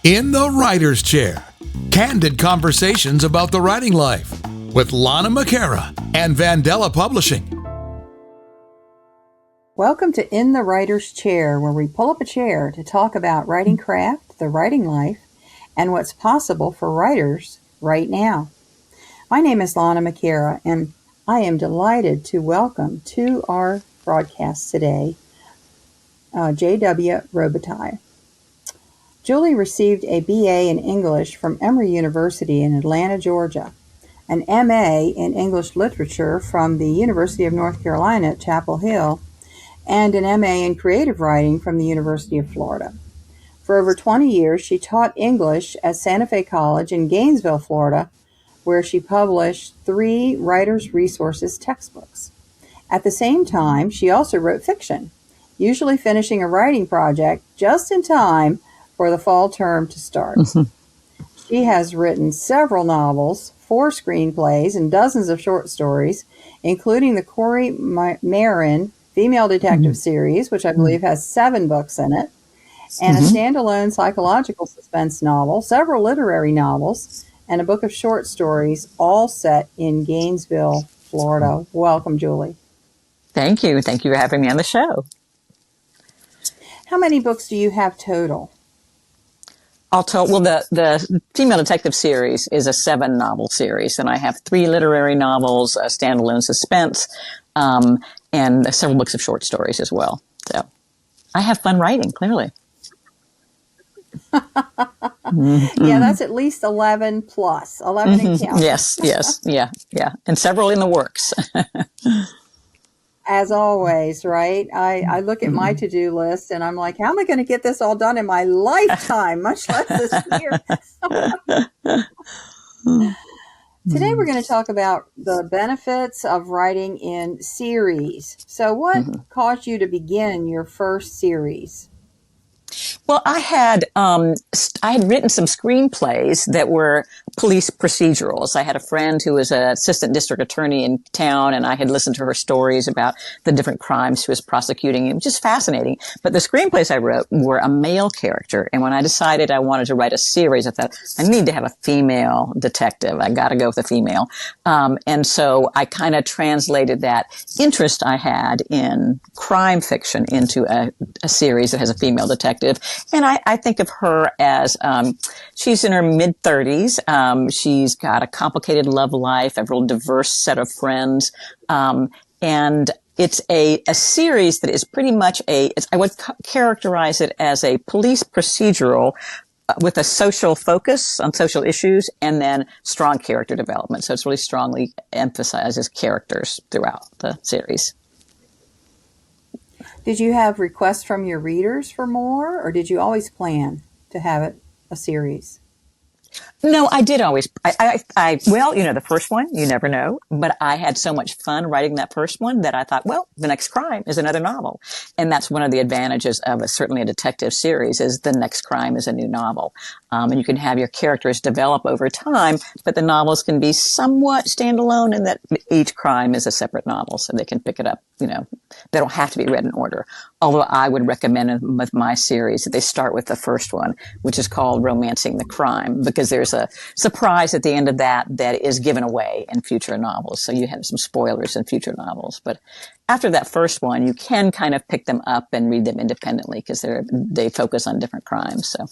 In the Writer's Chair, candid conversations about the writing life with Lana McAra and Vandella Publishing. Welcome to In the Writer's Chair, where we pull up a chair to talk about writing craft, the writing life, and what's possible for writers right now. My name is Lana McAra, and I am delighted to welcome to our broadcast today Julie Robitaille. Julie received a BA in English from Emory University in Atlanta, Georgia, an MA in English Literature from the University of North Carolina at Chapel Hill, and an MA in Creative Writing from the University of Florida. For over 20 years, she taught English at Santa Fe College in Gainesville, Florida, where she published 3 Writers' Resources textbooks. At the same time, she also wrote fiction, usually finishing a writing project just in time for the fall term to start. She has written several novels, 4 screenplays, and dozens of short stories, including the Corey Marin Female Detective series, which I believe has 7 books in it, and a standalone psychological suspense novel, several literary novels, and a book of short stories, all set in Gainesville, Florida. Welcome, Julie. Thank you. Thank you for having me on the show. How many books do you have total? The Female Detective series is a 7-novel series, and I have 3 literary novels, a standalone suspense, and several books of short stories as well. So I have fun writing, clearly. Yeah, that's at least 11 plus, 11 and counting. Yes, yeah. And several in the works. As always, right? I look at my to-do list and I'm like, how am I going to get this all done in my lifetime, much less this year? Today we're going to talk about the benefits of writing in series. So what caused you to begin your first series? Well, I had written some screenplays that were police procedurals. I had a friend who was an assistant district attorney in town, and I had listened to her stories about the different crimes she was prosecuting. It was just fascinating. But the screenplays I wrote were a male character, and when I decided I wanted to write a series, I thought, I need to have a female detective. I got to go with a female. And so I kind of translated that interest I had in crime fiction into a series that has a female detective. And I think of her as, she's in her mid-30s. She's got a complicated love life, a real diverse set of friends. And it's a series that is pretty much I would characterize it as a police procedural with a social focus on social issues and then strong character development. So it's really strongly emphasizes characters throughout the series. Did you have requests from your readers for more, or did you always plan to have it a series? No, I did always. Well, the first one, you never know, but I had so much fun writing that first one that I thought, well, the next crime is another novel. And that's one of the advantages of certainly a detective series is the next crime is a new novel. And you can have your characters develop over time, but the novels can be somewhat standalone in that each crime is a separate novel, so they can pick it up, they don't have to be read in order. Although I would recommend with my series that they start with the first one, which is called Romancing the Crime, because there's a surprise at the end of that is given away in future novels. So you have some spoilers in future novels. But after that first one, you can kind of pick them up and read them independently because they focus on different crimes. So.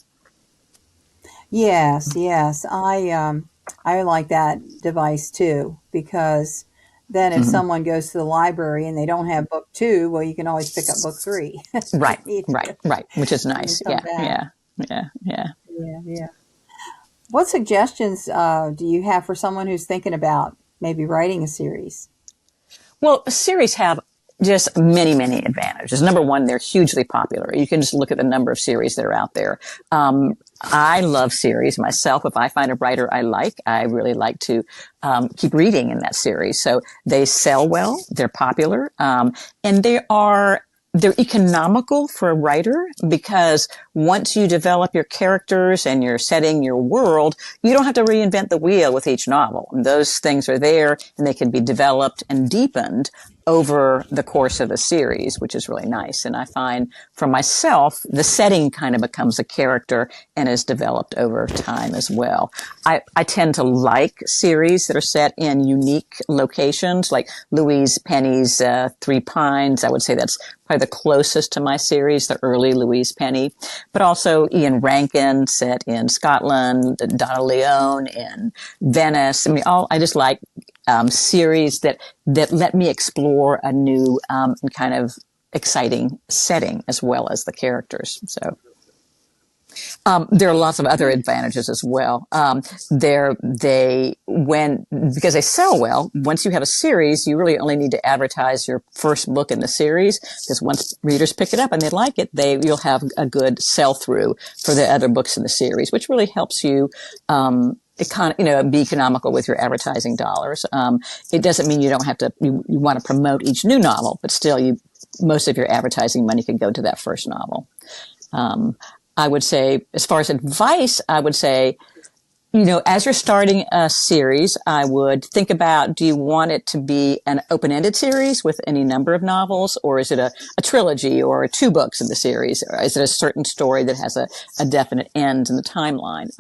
Yes. I like that device too, because then if someone goes to the library and they don't have book 2, well, you can always pick up book 3. Right, which is nice. Yeah. What suggestions do you have for someone who's thinking about maybe writing a series? Well, series have just many, many advantages. Number one, they're hugely popular. You can just look at the number of series that are out there. I love series myself. If I find a writer I like, I really like to keep reading in that series. So they sell well, they're popular, and they're economical for a writer because once you develop your characters and your setting, your world, you don't have to reinvent the wheel with each novel. And those things are there and they can be developed and deepened over the course of the series, which is really nice. And I find for myself, the setting kind of becomes a character and is developed over time as well. I tend to like series that are set in unique locations, like Louise Penny's Three Pines. I would say that's probably the closest to my series, the early Louise Penny, but also Ian Rankin set in Scotland, Donna Leone in Venice. I mean, I just like series that let me explore a new and kind of exciting setting as well as the characters. So there are lots of other advantages as well. Because they sell well, once you have a series, you really only need to advertise your first book in the series, because once readers pick it up and they like it, you'll have a good sell through for the other books in the series, which really helps you be economical with your advertising dollars. It doesn't mean you don't have to, you want to promote each new novel, but still most of your advertising money can go to that first novel. I would say, as far as advice, I would say, as you're starting a series, I would think about, do you want it to be an open-ended series with any number of novels, or is it a trilogy or 2 books in the series? Or is it a certain story that has a definite end in the timeline?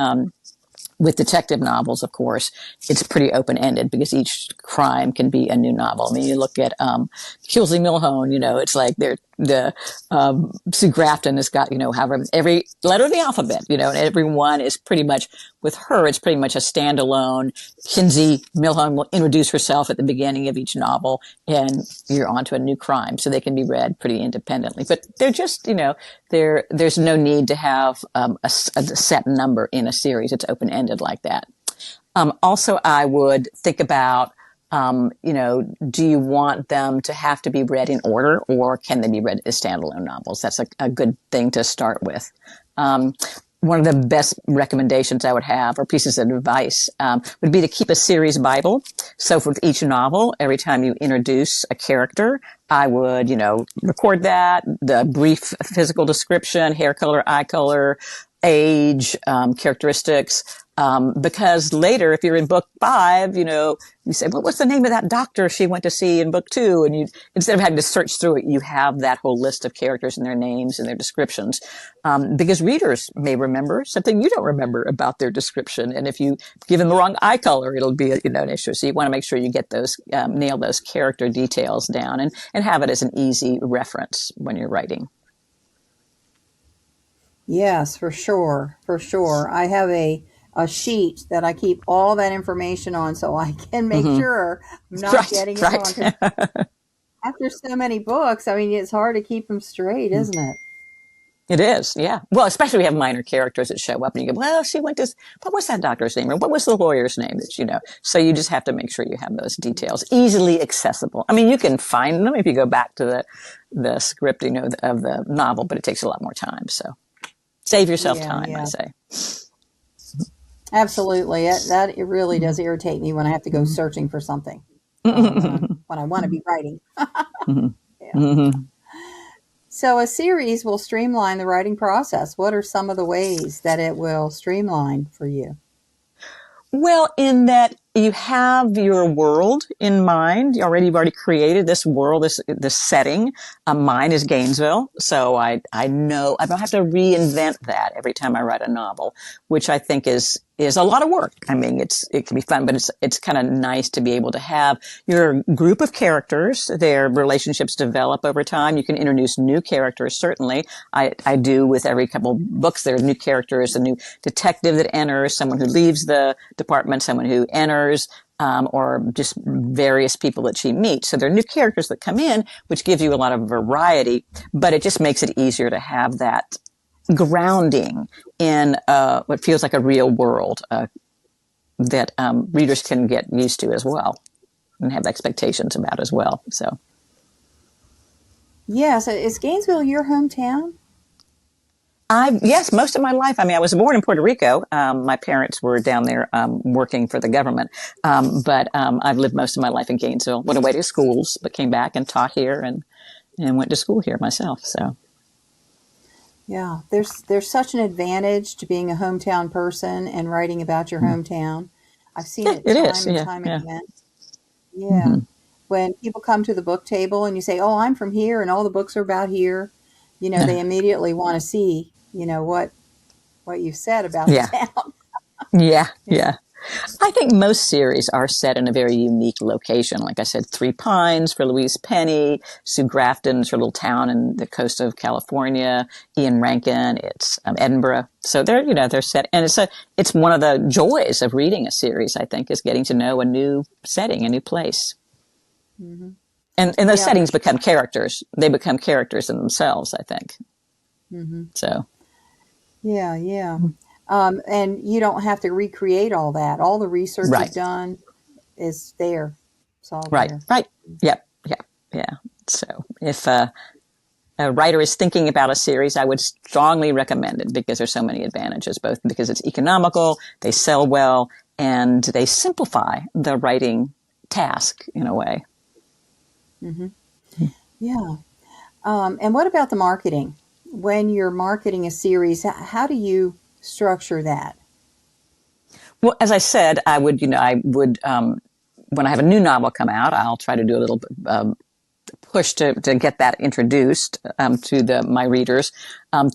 With detective novels, of course, it's pretty open-ended because each crime can be a new novel. I mean, you look at Kingsley Milhone, it's like Sue Grafton has got, however, every letter of the alphabet, and everyone is pretty much, with her, it's pretty much a standalone. Kinsey Milhone will introduce herself at the beginning of each novel, and you're on to a new crime. So they can be read pretty independently. But they're just, there's no need to have a set number in a series. It's open-ended like that. Also, I would think about, do you want them to have to be read in order, or can they be read as standalone novels? That's a good thing to start with. One of the best recommendations I would have, or pieces of advice, would be to keep a series Bible. So for each novel, every time you introduce a character, I would, record that, the brief physical description, hair color, eye color, age, characteristics. Because later, if you're in book 5, you say, well, what's the name of that doctor she went to see in book 2? And instead of having to search through it, you have that whole list of characters and their names and their descriptions. Because readers may remember something you don't remember about their description. And if you give them the wrong eye color, it'll be an issue. So you want to make sure you get those, nail those character details down and have it as an easy reference when you're writing. Yes, for sure. For sure. I have a sheet that I keep all that information on, so I can make sure I'm not getting it wrong. 'Cause after so many books, I mean, it's hard to keep them straight, isn't it? It is, yeah. Well, especially we have minor characters that show up and you go, well, she went to, what was that doctor's name? Or what was the lawyer's name that, So you just have to make sure you have those details easily accessible. I mean, you can find them if you go back to the script, of the novel, but it takes a lot more time. So save yourself time, I say. Absolutely. It really does irritate me when I have to go searching for something when I want to be writing. Yeah. So a series will streamline the writing process. What are some of the ways that it will streamline for you? Well, in that you have your world in mind. You've already created this world, this setting. Mine is Gainesville. So I know I don't have to reinvent that every time I write a novel, which I think is a lot of work. I mean, it can be fun, but it's kind of nice to be able to have your group of characters, their relationships develop over time. You can introduce new characters, certainly. I do with every couple books. There are new characters, a new detective that enters, someone who leaves the department, someone who enters, or just various people that she meets. So there are new characters that come in, which gives you a lot of variety, but it just makes it easier to have that grounding in what feels like a real world that readers can get used to as well and have expectations about as well. So, yes, is Gainesville your hometown? Yes, most of my life. I mean, I was born in Puerto Rico. My parents were down there working for the government, but I've lived most of my life in Gainesville. Went away to schools, but came back and taught here and went to school here myself. So. Yeah, there's such an advantage to being a hometown person and writing about your hometown. I've seen it time and time again. Yeah. when people come to the book table and you say, "Oh, I'm from here, and all the books are about here," they immediately want to see, what you said about the Yeah. town. Yeah. Yeah. I think most series are set in a very unique location. Like I said, Three Pines for Louise Penny, Sue Grafton's her little town in the coast of California, Ian Rankin, it's Edinburgh. So they're set, and it's one of the joys of reading a series, I think, is getting to know a new setting, a new place. Mm-hmm. And those Yeah, settings become characters. They become characters in themselves, I think. mm-hmm. So. Yeah, yeah. And you don't have to recreate all that. All the research Right. you've done is there. It's all Right. there. Right. Yep. Yeah. Yeah. So if a writer is thinking about a series, I would strongly recommend it because there's so many advantages, both because it's economical, they sell well, and they simplify the writing task in a way. Mm-hmm. Yeah. And what about the marketing? When you're marketing a series, how do you structure that? Well, as I said, I would, when I have a new novel come out, I'll try to do a little push to get that introduced to my readers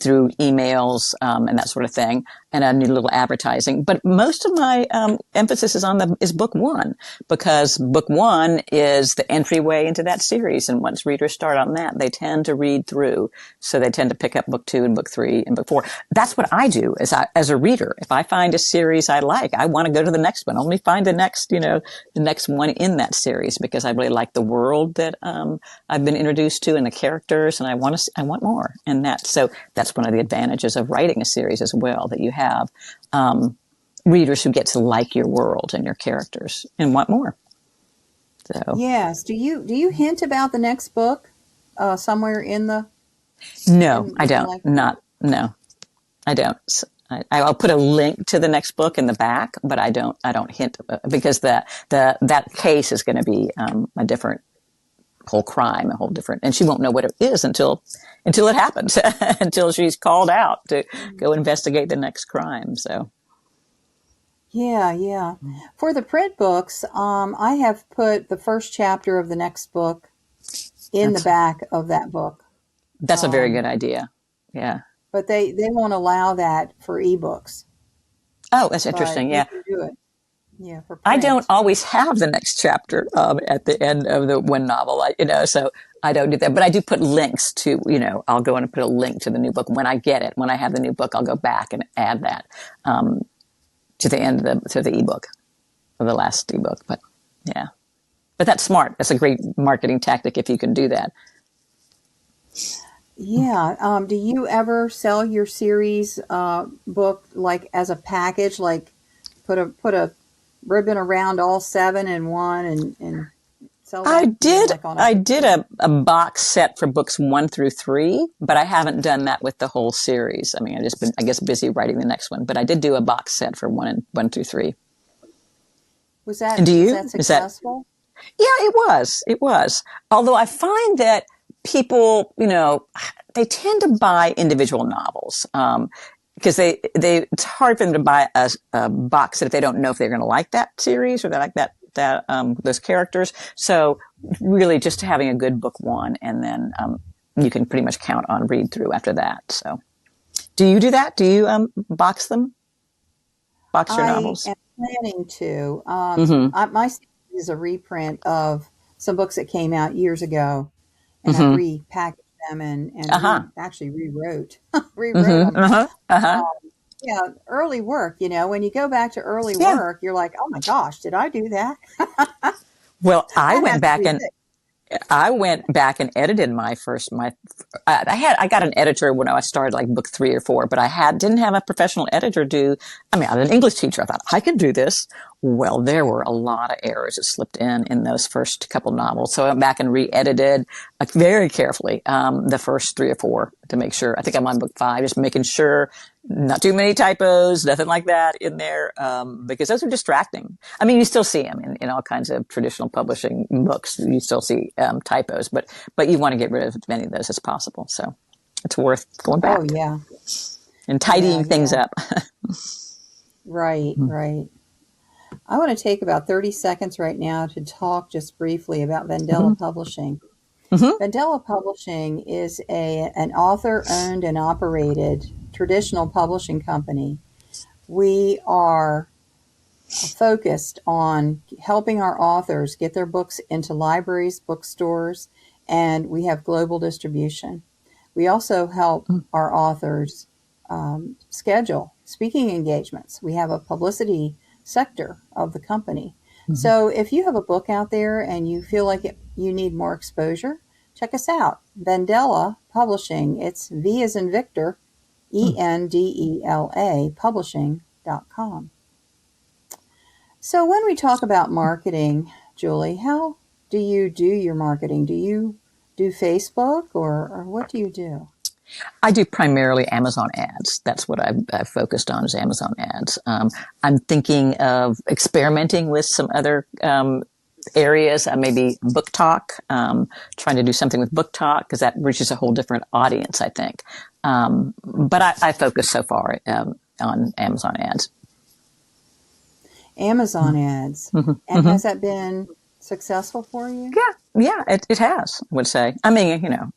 through emails and that sort of thing, and a new little advertising. But most of my emphasis is book one, because book one is the entryway into that series. And once readers start on that, they tend to read through. So they tend to pick up book two and book three and book four. That's what I do as a reader. If I find a series I like, I want to go to the next one. Only find the next one in that series, because I really like the world that I've been introduced to and the characters, and I want more. And that's one of the advantages of writing a series as well, that you have readers who get to like your world and your characters and want more. So Yes. Do you hint about the next book somewhere in the? no, I don't. Like, No, I don't. I'll put a link to the next book in the back, but I don't hint, because that case is going to be a different whole crime, a whole different, and she won't know what it is until it happens, until she's called out to go investigate the next crime. So. Yeah. For the print books, I have put the first chapter of the next book in the back of that book. That's a very good idea. Yeah. But they won't allow that for ebooks. Oh, that's interesting. Yeah. You can do it. Yeah, for print. I don't always have the next chapter at the end of the one novel, so I don't do that. But I do put links to, I'll go in and put a link to the new book when I get it. When I have the new book, I'll go back and add that to the end to the ebook, or the last ebook. But yeah, but that's smart. That's a great marketing tactic if you can do that. Yeah. Do you ever sell your series book like as a package, like put a ribbon around all 7 in one and sell that? I did a box set for books 1 through 3, but I haven't done that with the whole series. I mean, I've just been, I guess, busy writing the next one, but I did do a box set for 1 through 3. Was that successful? Yeah, it was. Although I find that people, they tend to buy individual novels. Because it's hard for them to buy a box set if they don't know if they're going to like that series or they like those characters. So really just having a good book one, and then you can pretty much count on read through after that. So do you do that? Do you box them? Box your novels? I am planning to. My series is a reprint of some books that came out years ago, and I repackaged them and actually rewrote them. Yeah, early work. When you go back to early work, you're like, oh my gosh, did I do that? Well, I went back and edited I got an editor when I started like book 3 or 4, but didn't have a professional editor I was an English teacher. I thought I could do this. Well, there were a lot of errors that slipped in those first couple novels. So I went back and re-edited very carefully, the first 3 or 4 to make sure. I think I'm on book 5, just making sure not too many typos, nothing like that in there, because those are distracting. I mean, you still see them in all kinds of traditional publishing books. You still see typos, but you want to get rid of as many of those as possible. So it's worth going back. Oh, yeah. And tidying things up. Right. I want to take about 30 seconds right now to talk just briefly about Vandella Publishing. Vandella Publishing is an author-owned and operated traditional publishing company. We are focused on helping our authors get their books into libraries, bookstores, and we have global distribution. We also help our authors schedule speaking engagements. We have a publicity sector of the company. So if you have a book out there and you feel like you need more exposure, check us out. Vandella Publishing. It's V as in Victor, Endela, publishing.com. So when we talk about marketing, Julie, how do you do your marketing? Do you do Facebook or what do you do? I do primarily Amazon ads. That's what I've focused on, is Amazon ads. I'm thinking of experimenting with some other areas, maybe Book Talk, trying to do something with Book Talk because that reaches a whole different audience, I think. But I focus so far on Amazon ads. Amazon ads. And has that been successful for you? Yeah, it has, I would say. I mean,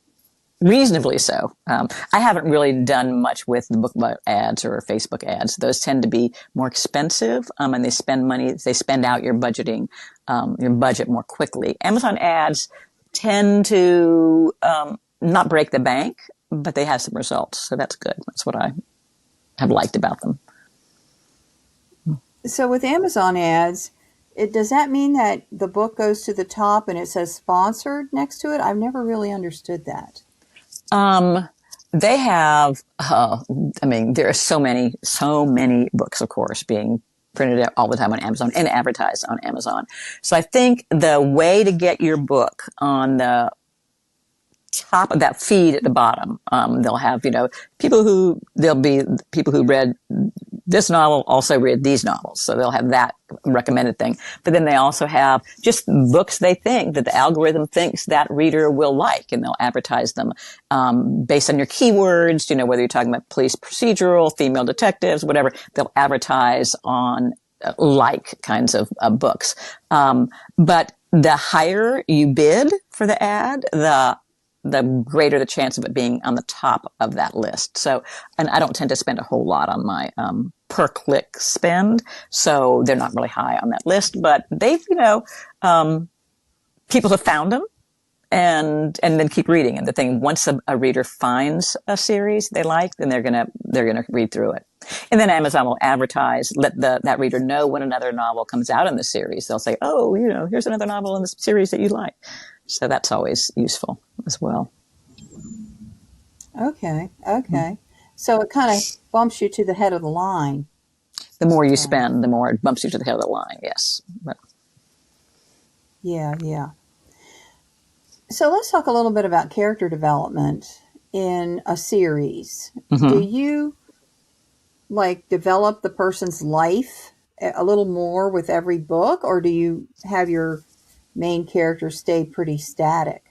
reasonably so. I haven't really done much with the book ads or Facebook ads. Those tend to be more expensive, and they spend money. They spend out your budget more quickly. Amazon ads tend to not break the bank, but they have some results, so that's good. That's what I have liked about them. So with Amazon ads, does that mean that the book goes to the top and it says sponsored next to it? I've never really understood that. They have, there are so many books, of course, being printed out all the time on Amazon and advertised on Amazon. So I think the way to get your book on the top of that feed at the bottom, they'll have, there'll be people who read this novel also read these novels. So they'll have that recommended thing. But then they also have just books they think that the algorithm thinks that reader will like, and they'll advertise them based on your keywords, whether you're talking about police procedural, female detectives, whatever, they'll advertise on like kinds of books. But the higher you bid for the ad, the greater the chance of it being on the top of that list. So, and I don't tend to spend a whole lot on my per click spend, so they're not really high on that list. But they've, people have found them and then keep reading. And the thing, once a reader finds a series they like, then they're gonna read through it. And then Amazon will advertise, let that reader know when another novel comes out in the series. They'll say, oh, here's another novel in the series that you like. So that's always useful as well. Okay. So it kind of bumps you to the head of the line. The more you spend, the more it bumps you to the head of the line, yes. But. Yeah. So let's talk a little bit about character development in a series. Do you develop the person's life a little more with every book, or do you have your main character stay pretty static?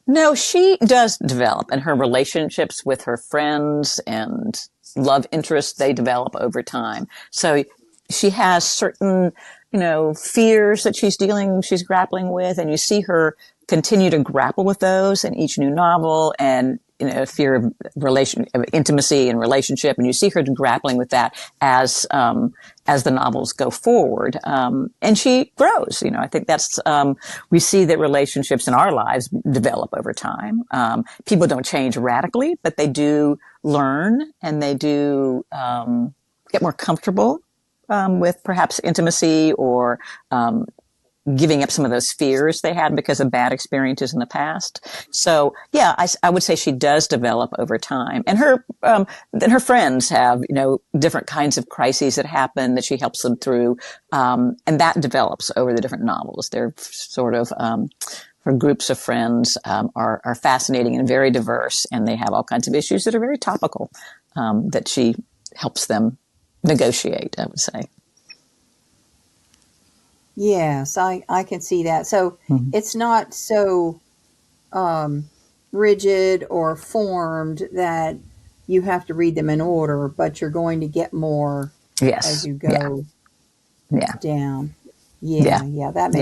No, she does develop, and her relationships with her friends and love interests, they develop over time. So she has certain, fears that she's grappling with, and you see her continue to grapple with those in each new novel, and fear of intimacy and relationship, and you see her grappling with that as the novels go forward, and she grows. I think that's we see that relationships in our lives develop over time. People don't change radically, but they do learn, and they do get more comfortable with perhaps intimacy or giving up some of those fears they had because of bad experiences in the past. So yeah, I would say she does develop over time. And then her friends have, different kinds of crises that happen that she helps them through. And that develops over the different novels. They're sort of, her groups of friends, are fascinating and very diverse, and they have all kinds of issues that are very topical, that she helps them negotiate, I would say. Yes, I can see that. So it's not so rigid or formed that you have to read them in order, but you're going to get more as you go. Yeah. down. Yeah. Yeah, that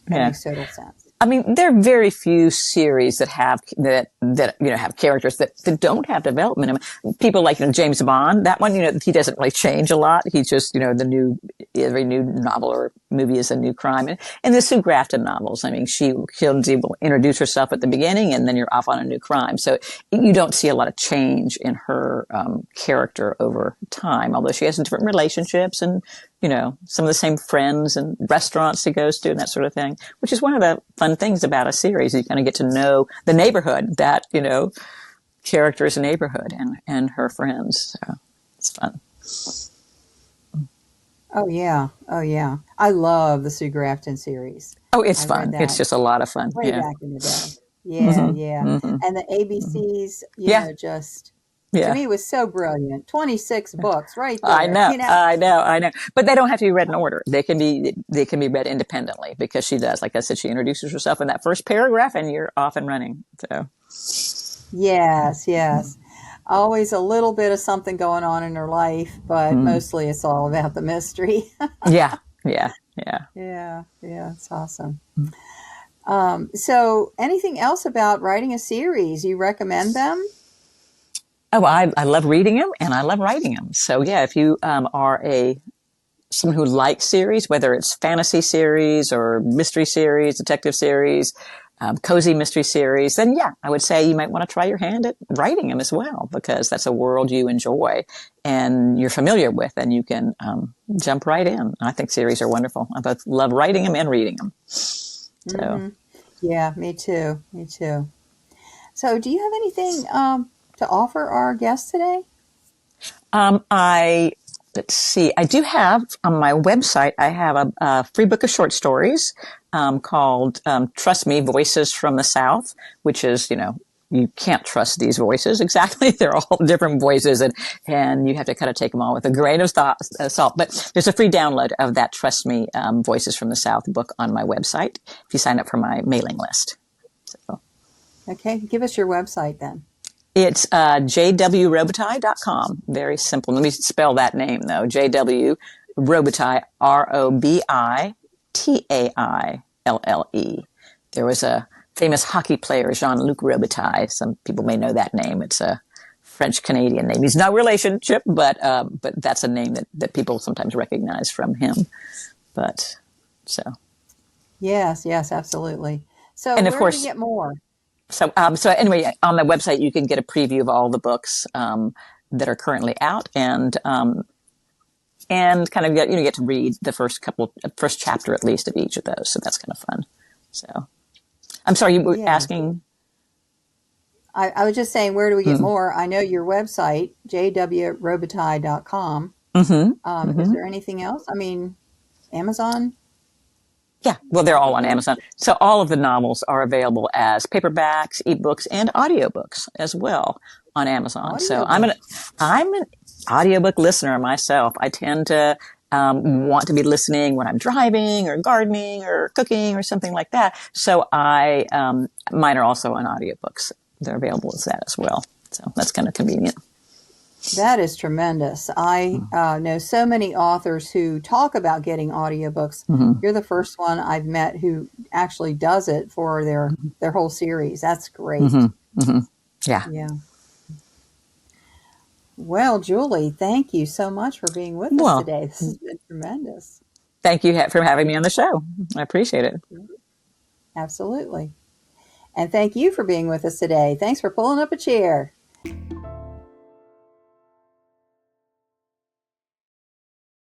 makes total sense. I mean, there are very few series that have have characters that don't have development. I mean, people like James Bond. That one, he doesn't really change a lot. He's just every new novel or movie is a new crime. And the Sue Grafton novels. I mean, Kinsey will introduce herself at the beginning, and then you're off on a new crime. So you don't see a lot of change in her character over time. Although she has different relationships and some of the same friends and restaurants she goes to and that sort of thing, which is one of the fun things about a series. You kind of get to know the neighborhood, that, character's neighborhood and her friends. So it's fun. Oh, yeah. I love the Sue Grafton series. Oh, it's fun. It's just a lot of fun. Way back in the day. Yeah. And the ABCs, just... Yeah. To me, it was so brilliant. 26 books right there. I know. But they don't have to be read in order. They can be read independently, because she does. Like I said, she introduces herself in that first paragraph and you're off and running. So. Yes. Always a little bit of something going on in her life, but mostly it's all about the mystery. Yeah. Yeah, it's awesome. So anything else about writing a series? You recommend them? Oh, I love reading them and I love writing them. So yeah, if you are someone who likes series, whether it's fantasy series or mystery series, detective series, cozy mystery series, then yeah, I would say you might want to try your hand at writing them as well, because that's a world you enjoy and you're familiar with, and you can jump right in. I think series are wonderful. I both love writing them and reading them. So. Yeah, me too. So do you have anything to offer our guests today? Let's see. I do have on my website, I have a free book of short stories called Trust Me, Voices from the South, which is, you can't trust these voices exactly. They're all different voices, and you have to kind of take them all with a grain of salt. But there's a free download of that Trust Me, Voices from the South book on my website if you sign up for my mailing list. So. Okay. Give us your website then. It's jwrobitaille.com. Very simple. Let me spell that name, though. J.W. Robitaille, Robitaille. There was a famous hockey player, Jean-Luc Robitaille. Some people may know that name. It's a French-Canadian name. He's no relationship, but that's a name that people sometimes recognize from him. But so. Yes, absolutely. So and of course, do we get more? So anyway, on the website, you can get a preview of all the books that are currently out, and kind of get to read the first chapter at least of each of those. So that's kind of fun. So, I'm sorry, you were asking. I was just saying, where do we get more? I know your website, jwrobitaille.com. Is there anything else? I mean, Amazon. Yeah, well, they're all on Amazon. So all of the novels are available as paperbacks, ebooks, and audiobooks as well on Amazon. So I'm an audiobook listener myself. I tend to want to be listening when I'm driving or gardening or cooking or something like that. So mine are also on audiobooks. They're available as that as well. So that's kind of convenient. That is tremendous. I know so many authors who talk about getting audiobooks. You're the first one I've met who actually does it for their whole series. That's great. Yeah. Well, Julie, thank you so much for being with us today. This has been tremendous. Thank you for having me on the show. I appreciate it. Absolutely. And thank you for being with us today. Thanks for pulling up a chair.